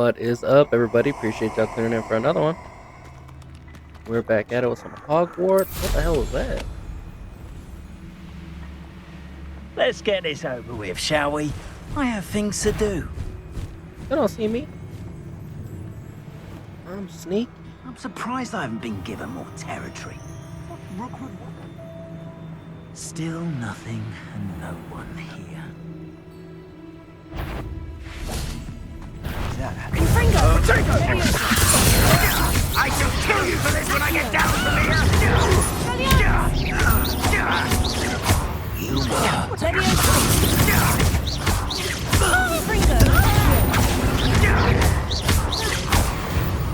What is up, everybody? Appreciate y'all tuning in for another one. We're back at it with some Hogwarts. What the hell was that? Let's get this over with, shall we? I have things to do. They don't see me. I'm sneaky. I'm surprised I haven't been given more territory. Still nothing and no one here. Is that happening? I shall kill you for this when I get down from here!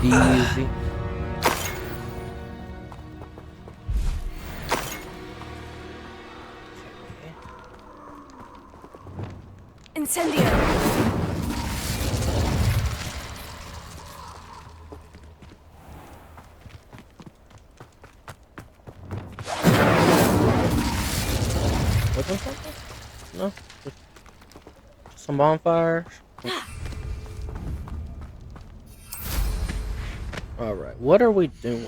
You Easy. Incendio. Looking something? No? Just some bonfires? Alright, what are we doing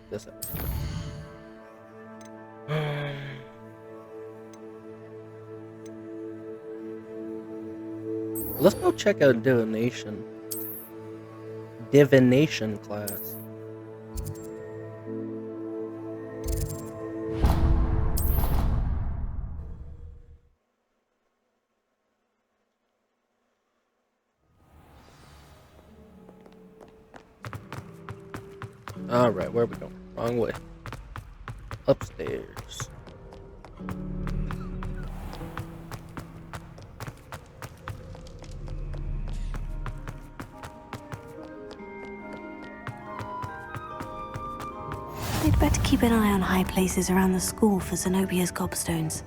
this episode? Let's go check out Divination Class. Alright, where are we going? Wrong way. Upstairs. I'd better keep an eye on high places around the school for Zenobia's gobstones.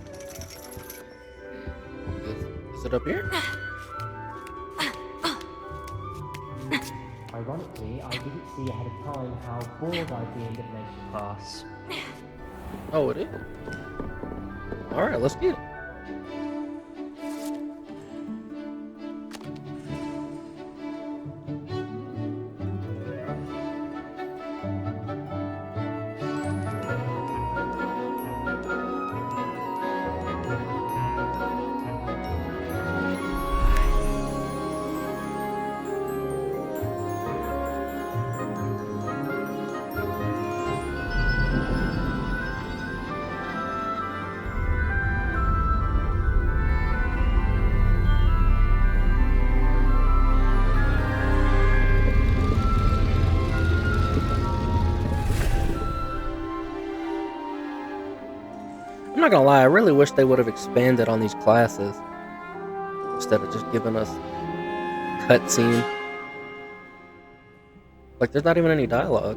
Is it up here? Ironically, I didn't see ahead of time how bored I'd be in Divination Class. Oh, it is. Alright, let's get it. I'm not gonna lie, I really wish they would have expanded on these classes instead of just giving us cutscene. Like, there's not even any dialogue.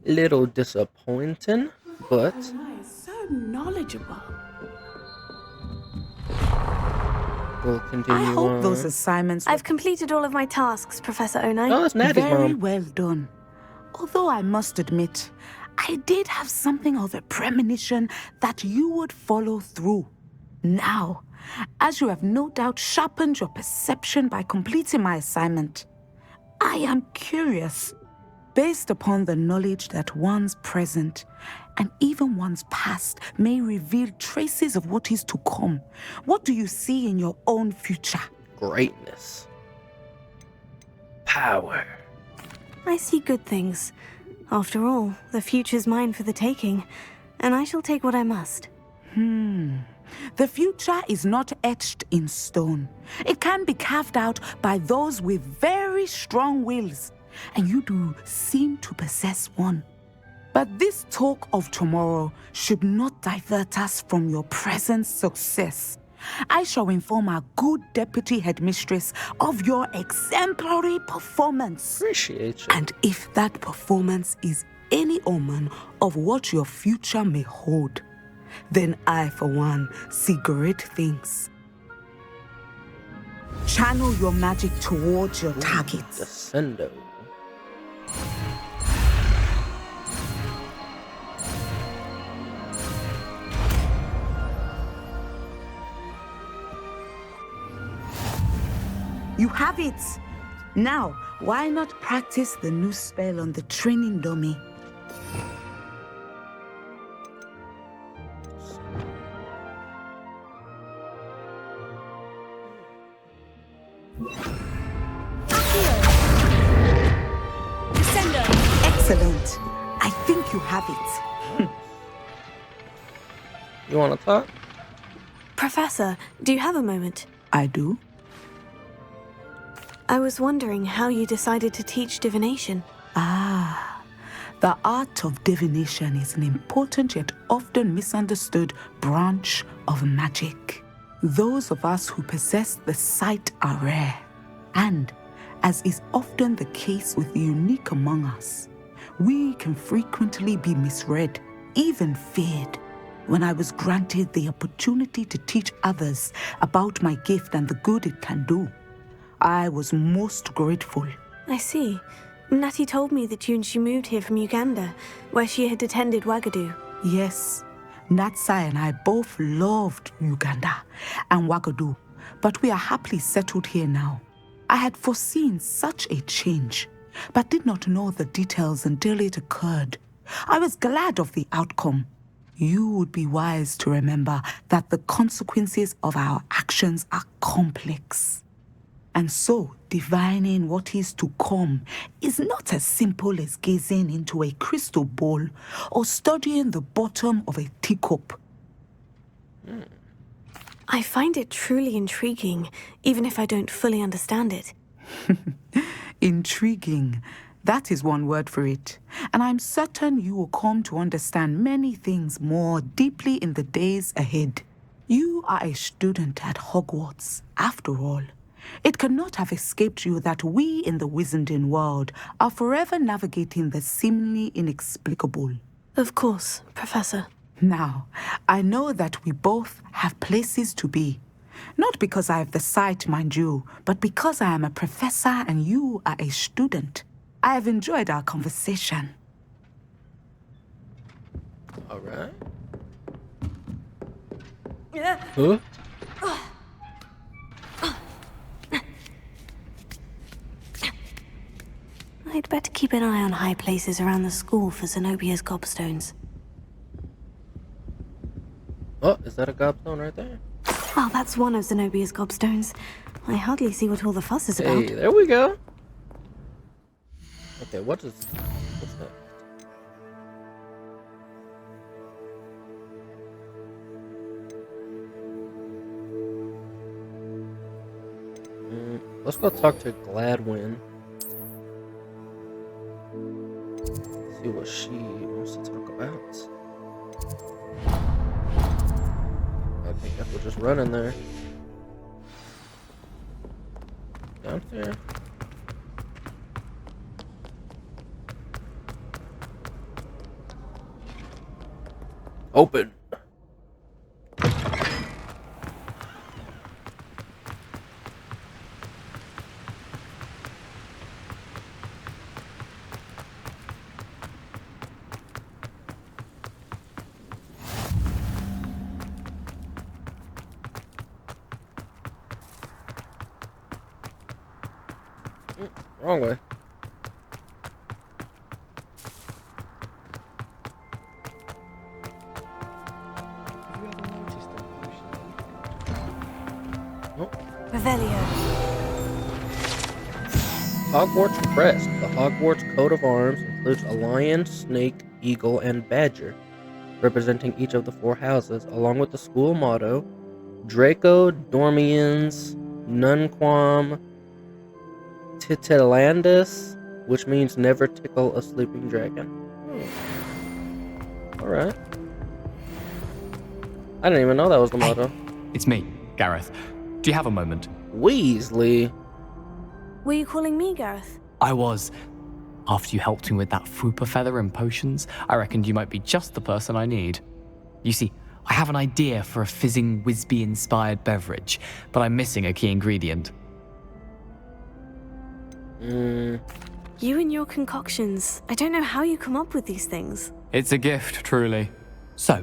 Little disappointing, but So knowledgeable. we'll continue I hope on. those assignments I've completed all of my tasks, Professor Onai. Oh, that's Natty's very mom. well done. Although I must admit, I did have something of a premonition that you would follow through. Now, as you have no doubt sharpened your perception by completing my assignment, I am curious, based upon the knowledge that one's present and even one's past may reveal traces of what is to come. What do you see in your own future? Greatness. Power. I see good things. After all, the future's mine for the taking, and I shall take what I must. The future is not etched in stone. It can be carved out by those with very strong wills, and you do seem to possess one. But this talk of tomorrow should not divert us from your present success. I shall inform our good deputy headmistress of your exemplary performance. Appreciate you. And if that performance is any omen of what your future may hold, then I, for one, see great things. Channel your magic towards your targets. Descendo. You have it! Now, why not practice the new spell on the training dummy? Excellent. I think you have it. You want to talk? Professor, do you have a moment? I do. I was wondering how you decided to teach divination. The art of divination is an important yet often misunderstood branch of magic. Those of us who possess the sight are rare, and, as is often the case with the unique among us, we can frequently be misread, even feared. When I was granted the opportunity to teach others about my gift and the good it can do, I was most grateful. I see. Natty told me that you and she moved here from Uganda, where she had attended Wagadu. Yes, Natsai and I both loved Uganda and Wagadu, but we are happily settled here now. I had foreseen such a change, but did not know the details until it occurred. I was glad of the outcome. You would be wise to remember that the consequences of our actions are complex. And so, divining what is to come is not as simple as gazing into a crystal ball or studying the bottom of a teacup. I find it truly intriguing, even if I don't fully understand it. Intriguing. That is one word for it. And I'm certain you will come to understand many things more deeply in the days ahead. You are a student at Hogwarts, after all. It cannot have escaped you that we in the Wizarding world are forever navigating the seemingly inexplicable. Of course, Professor. Now, I know that we both have places to be. Not because I have the sight, mind you, but because I am a professor and you are a student. I have enjoyed our conversation. All right. Huh? I'd better keep an eye on high places around the school for Zenobia's gobstones. Oh, is that a gobstone right there? Well, that's one of Zenobia's gobstones. I hardly see what all the fuss is about. Hey, there we go. Okay, what's that? Let's go talk to Gladwin. See what she wants to talk about. I guess we'll just run in there. Down here. Open. Wrong way. Revelio. Hogwarts Crest. The Hogwarts coat of arms includes a lion, snake, eagle, and badger, representing each of the 4 houses, along with the school motto, Draco Dormiens Nunquam Titilandus, which means never tickle a sleeping dragon. Alright. I didn't even know that was the motto. It's me, Gareth. Do you have a moment? Weasley. Were you calling me, Gareth? I was. After you helped me with that Fupa feather and potions, I reckoned you might be just the person I need. You see, I have an idea for a fizzing Wisby-inspired beverage, but I'm missing a key ingredient. You and your concoctions. I don't know how you come up with these things. It's a gift, truly. So,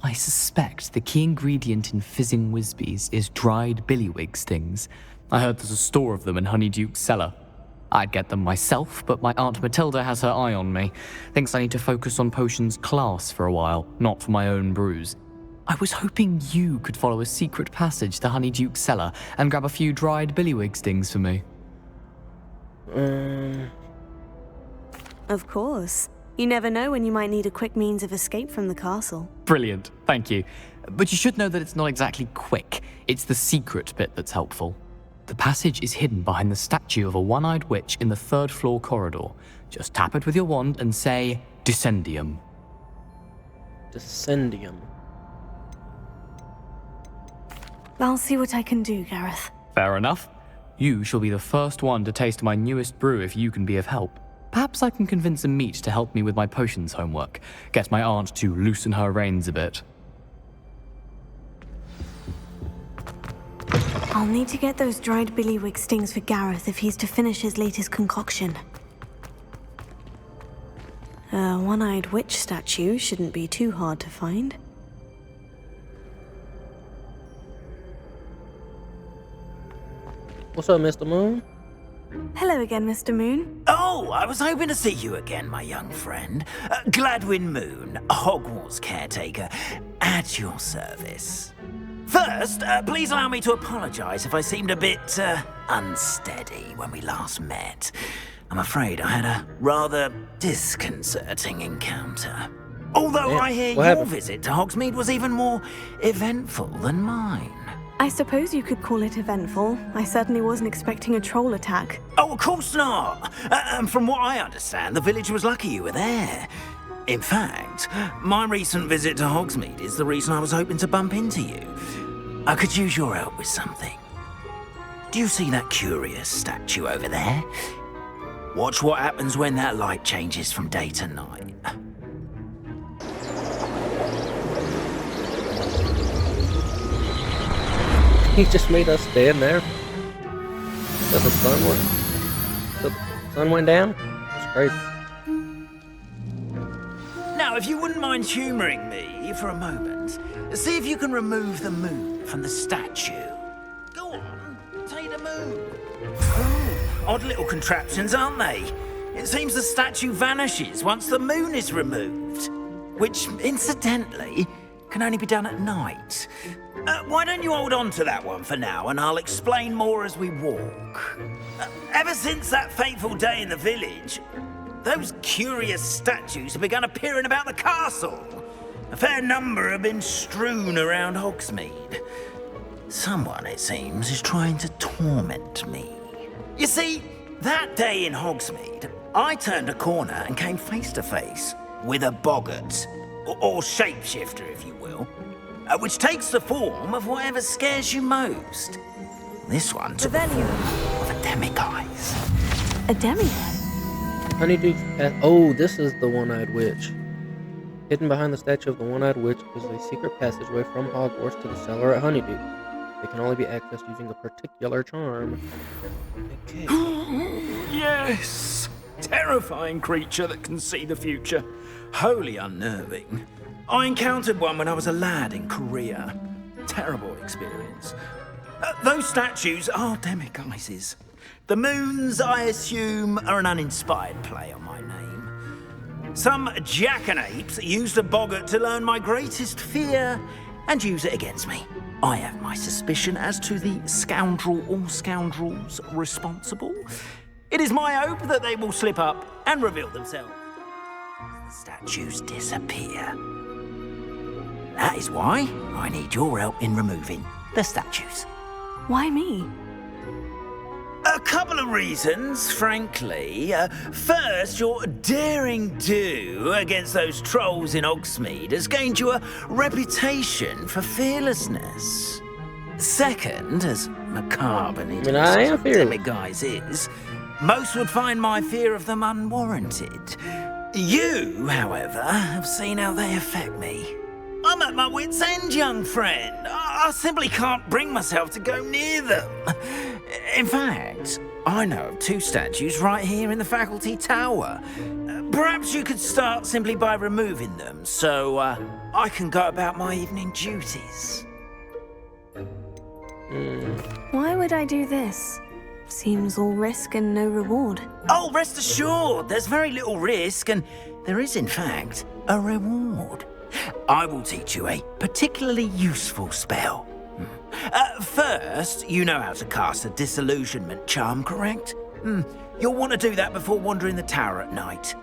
I suspect the key ingredient in fizzing Wisbies is dried billywig stings. I heard there's a store of them in Honeyduke's cellar. I'd get them myself, but my Aunt Matilda has her eye on me. Thinks I need to focus on potions class for a while, not for my own brews. I was hoping you could follow a secret passage to Honeyduke's cellar and grab a few dried billywig stings for me. Of course. You never know when you might need a quick means of escape from the castle. Brilliant, thank you. But you should know that it's not exactly quick. It's the secret bit that's helpful. The passage is hidden behind the statue of a one-eyed witch in the third-floor corridor. Just tap it with your wand and say, Descendium. Descendium. I'll see what I can do, Gareth. Fair enough. You shall be the first one to taste my newest brew if you can be of help. Perhaps I can convince a meat to help me with my potions homework. Get my aunt to loosen her reins a bit. I'll need to get those dried billywig stings for Gareth if he's to finish his latest concoction. A one-eyed witch statue shouldn't be too hard to find. What's up, Mr. Moon? Hello again, Mr. Moon. Oh, I was hoping to see you again, my young friend. Gladwin Moon, Hogwarts caretaker, at your service. First, please allow me to apologise if I seemed a bit unsteady when we last met. I'm afraid I had a rather disconcerting encounter. Although I hear your visit to Hogsmeade was even more eventful than mine. I suppose you could call it eventful. I certainly wasn't expecting a troll attack. Oh, of course not. And from what I understand, the village was lucky you were there. In fact, my recent visit to Hogsmeade is the reason I was hoping to bump into you. I could use your help with something. Do you see that curious statue over there? Watch what happens when that light changes from day to night. He just made us stand there. Till the sun went down. It's crazy. Now, if you wouldn't mind humouring me for a moment, see if you can remove the moon from the statue. Go on, take the moon. Oh, odd little contraptions, aren't they? It seems the statue vanishes once the moon is removed, which, incidentally, can only be done at night. Why don't you hold on to that one for now, and I'll explain more as we walk. Ever since that fateful day in the village, those curious statues have begun appearing about the castle. A fair number have been strewn around Hogsmeade. Someone, it seems, is trying to torment me. You see, that day in Hogsmeade, I turned a corner and came face to face with a boggart, or shapeshifter, if you will, which takes the form of whatever scares you most. This one took the form of a demiguise. A demiguise? Honeyduke's path. Oh, this is the one-eyed witch. Hidden behind the statue of the one-eyed witch is a secret passageway from Hogwarts to the cellar at Honeyduke. It can only be accessed using a particular charm. Okay. Yes! Terrifying creature that can see the future. Wholly unnerving. I encountered one when I was a lad in Korea. Terrible experience. Those statues are demiguises. The moons, I assume, are an uninspired play on my name. Some jackanapes used a boggart to learn my greatest fear and use it against me. I have my suspicion as to the scoundrel or scoundrels responsible. It is my hope that they will slip up and reveal themselves. The statues disappear. That is why I need your help in removing the statues. Why me? A couple of reasons, frankly. First, your daring do against those trolls in Hogsmeade has gained you a reputation for fearlessness. Second, as macabre and demiguise is, most would find my fear of them unwarranted. You, however, have seen how they affect me. I'm at my wit's end, young friend. I simply can't bring myself to go near them. In fact, I know of two statues right here in the faculty tower. Perhaps you could start simply by removing them, so I can go about my evening duties. Why would I do this? Seems all risk and no reward. Oh, rest assured, there's very little risk, and there is, in fact, a reward. I will teach you a particularly useful spell. First, you know how to cast a disillusionment charm, correct? You'll want to do that before wandering the tower at night.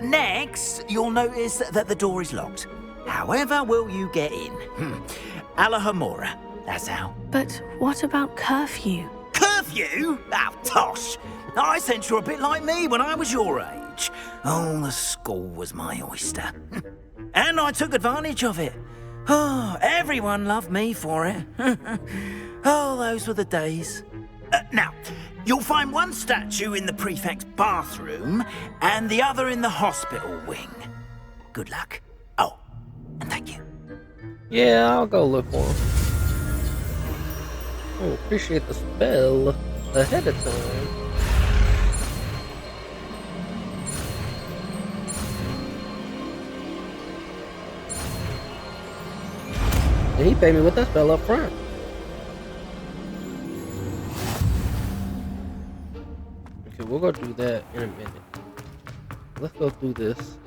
Next, you'll notice that the door is locked. However will you get in? Alahomora, that's how. But what about curfew? Curfew? Oh, tosh. I sense you're a bit like me when I was your age. Oh, the school was my oyster. And I took advantage of it. Oh, everyone loved me for it. Oh, those were the days. Now, you'll find one statue in the prefect's bathroom and the other in the hospital wing. Good luck. Oh, and thank you. Yeah, I'll go look for him. Oh, appreciate the spell ahead of time. And he paid me with that spell up front. Okay, we'll go do that in a minute. Let's go through this.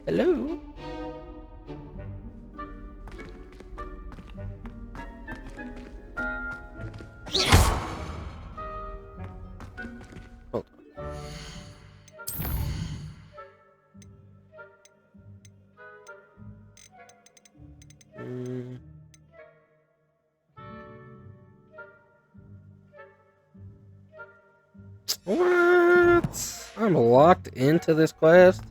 Hello? Hold on. What? I'm locked into this quest?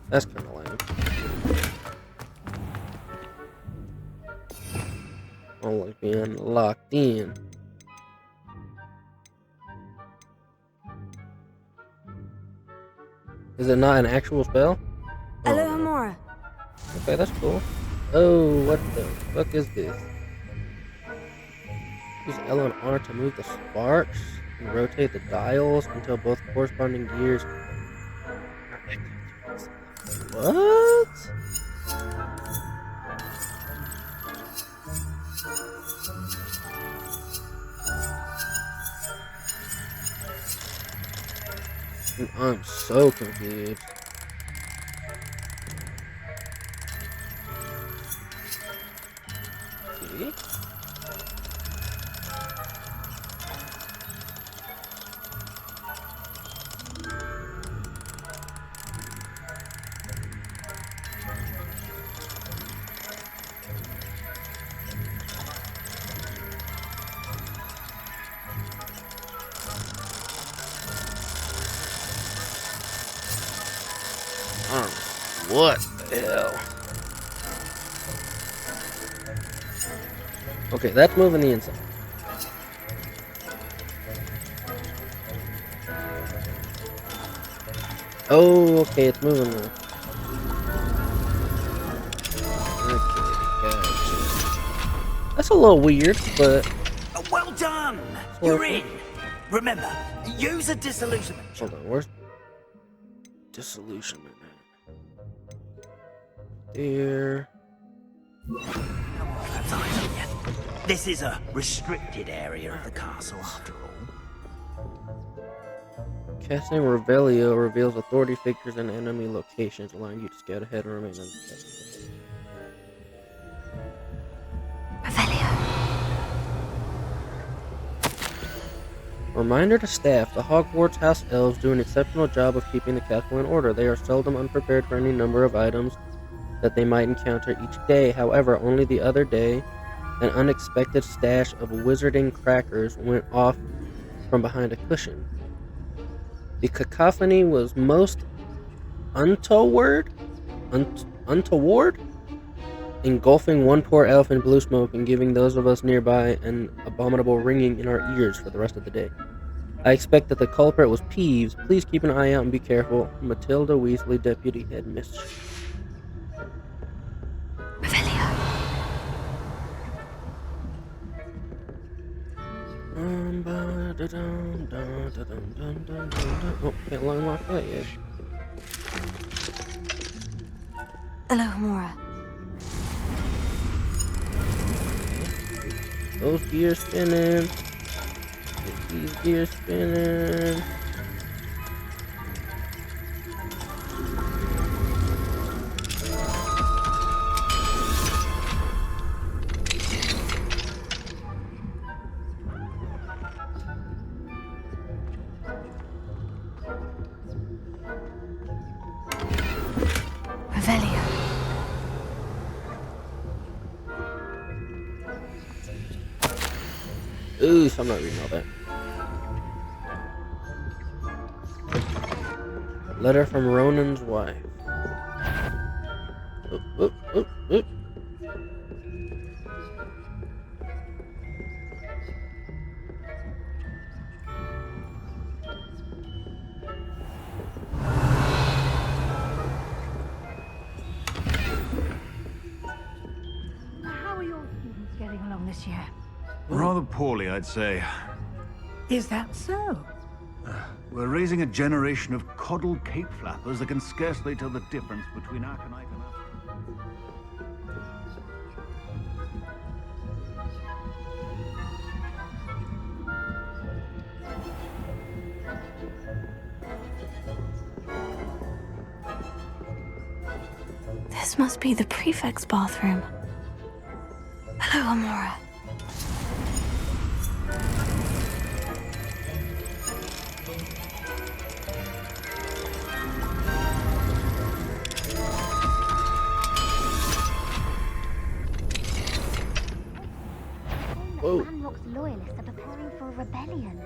That's kind of lame. I don't like being locked in. Is it not an actual spell? Alahomora. Okay, that's cool. Oh, what the fuck is this? Use L and R to move the sparks and rotate the dials until both corresponding gears. What? I'm so confused. See? What the hell? Okay, that's moving the inside. Oh, okay, it's moving now. Okay, gotcha. That's a little weird, but... Well done! You're in! Remember, use a disillusionment charm. Hold on, where's... Disillusionment? There. This is a restricted area of the castle, after all. Casting Revelio reveals authority figures and enemy locations, allowing you to scout ahead and remain undetected. Reminder to staff, the Hogwarts House Elves do an exceptional job of keeping the castle in order. They are seldom unprepared for any number of items that they might encounter each day. However, only the other day, an unexpected stash of wizarding crackers went off from behind a cushion. The cacophony was most untoward, engulfing one poor elf in blue smoke and giving those of us nearby an abominable ringing in our ears for the rest of the day. I expect that the culprit was Peeves. Please keep an eye out and be careful. Matilda Weasley, Deputy Headmistress. Oh, can't unlock that yet. Alahomora. Those gears spinning. Get these gears spinning. Revelio. Ooh, so I'm not reading all that. Letter from Ronan's wife. Oop, oop, oop, oop. How are your students getting along this year? Rather poorly, I'd say. Is that so? We're raising a generation of coddled cape flappers that can scarcely tell the difference between aconite and This must be the prefect's bathroom. Hello, Amora. Whoa. Ranrock's loyalists are preparing for a rebellion.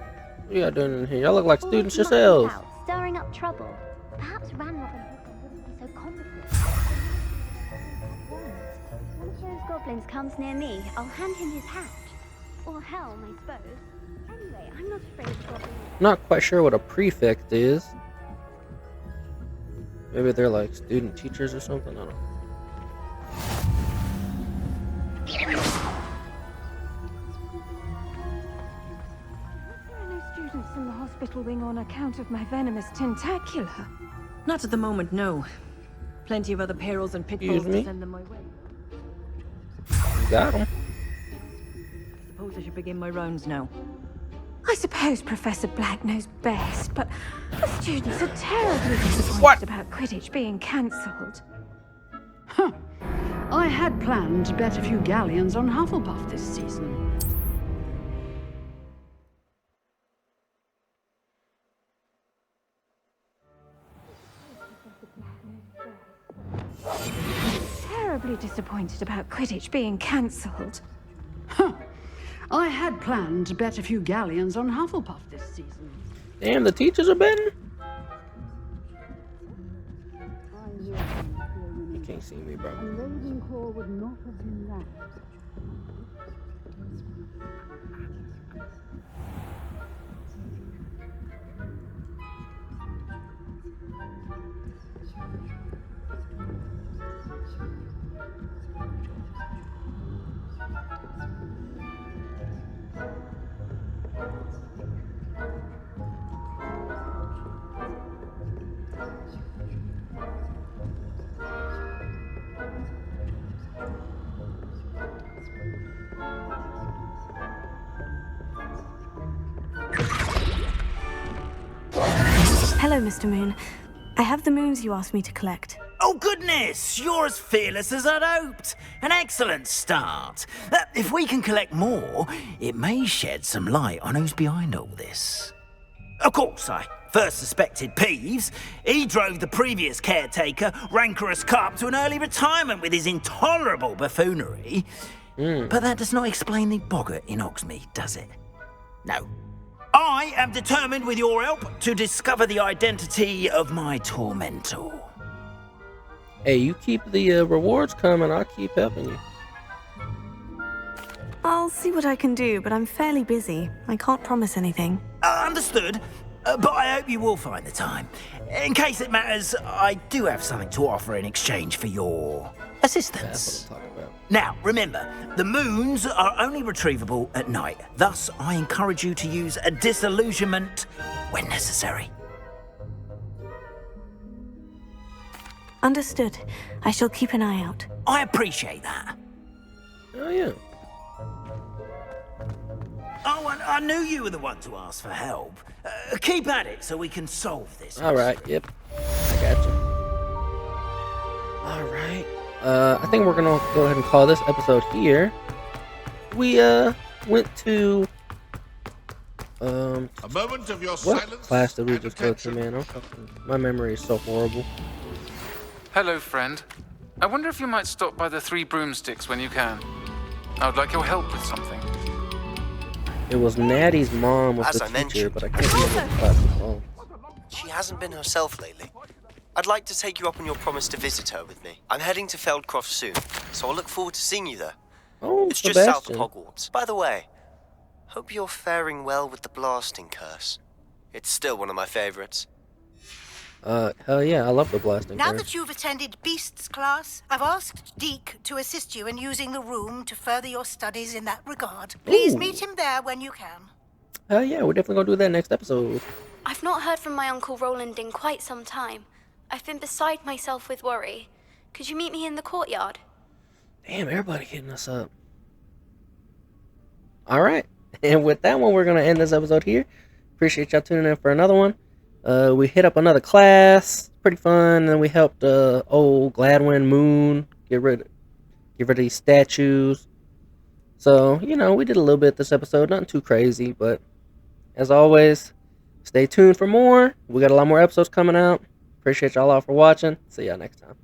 What you got doing in here? Y'all look like All students this mucking yourselves. about, stirring up trouble. Perhaps Ranrock and Hooker wouldn't be so competent. One of those goblins comes near me, I'll hand him his hat. Or helm, I suppose. Anyway, I'm not afraid of goblins. Not quite sure what a prefect is. Maybe they're like student teachers or something. I don't know. There are no students in the hospital wing on account of my venomous tentacula. Not at the moment, no. Plenty of other perils and pitfalls Excuse me? to send them my way. You got them. Suppose I should begin my rounds now. I suppose Professor Black knows best, but the students are terribly disappointed What? about Quidditch being cancelled. I had planned to bet a few galleons on Hufflepuff this season. Terribly disappointed about Quidditch being cancelled. I had planned to bet a few galleons on Hufflepuff this season. Damn, the teachers are betting. You can't see me, bro. Ravenclaw would not have been that. Hello, Mr. Moon. I have the moons you asked me to collect. Oh, goodness! You're as fearless as I'd hoped. An excellent start. If we can collect more, it may shed some light on who's behind all this. Of course, I first suspected Peeves. He drove the previous caretaker, rancorous Carp, to an early retirement with his intolerable buffoonery. But that does not explain the boggart in Hogsmeade, does it? No. I am determined, with your help, to discover the identity of my tormentor. Hey, you keep the rewards coming. I'll keep helping you. I'll see what I can do, but I'm fairly busy. I can't promise anything. Understood, but I hope you will find the time. In case it matters, I do have something to offer in exchange for your assistance. That's what I'm talking about. Now, remember, the moons are only retrievable at night. Thus, I encourage you to use a disillusionment when necessary. Understood. I shall keep an eye out. I appreciate that. Oh, yeah. Oh, I knew you were the one to ask for help. Keep at it so we can solve this. Alright, yep. I got you. Alright. I think we're gonna go ahead and call this episode here. We, went to... A moment of your what silence class did we and just go to, man? My memory is so horrible. Hello, friend. I wonder if you might stop by the Three Broomsticks when you can. I would like your help with something. It was Natty's mom was As the I teacher, mentioned, but I can't remember the class was called. She hasn't been herself lately. I'd like to take you up on your promise to visit her with me. I'm heading to Feldcroft soon, so I'll look forward to seeing you there. Oh, it's just south of Hogwarts. By the way, hope you're faring well with the blasting curse. It's still one of my favorites. Hell yeah, I love the blasting Now curse. that you've attended Beasts class, I've asked Deke to assist you in using the room to further your studies in that regard. Please meet him there when you can. Hell yeah, we're definitely gonna do that next episode. I've not heard from my Uncle Roland in quite some time. I've been beside myself with worry. Could you meet me in the courtyard? Damn, everybody hitting us up. Alright, and with that one, we're gonna end this episode here. Appreciate y'all tuning in for another one. We hit up another class, pretty fun, and we helped old Gladwin Moon get rid of these statues. So, you know, we did a little bit this episode, nothing too crazy, but as always, stay tuned for more. We got a lot more episodes coming out. Appreciate y'all all for watching. See y'all next time.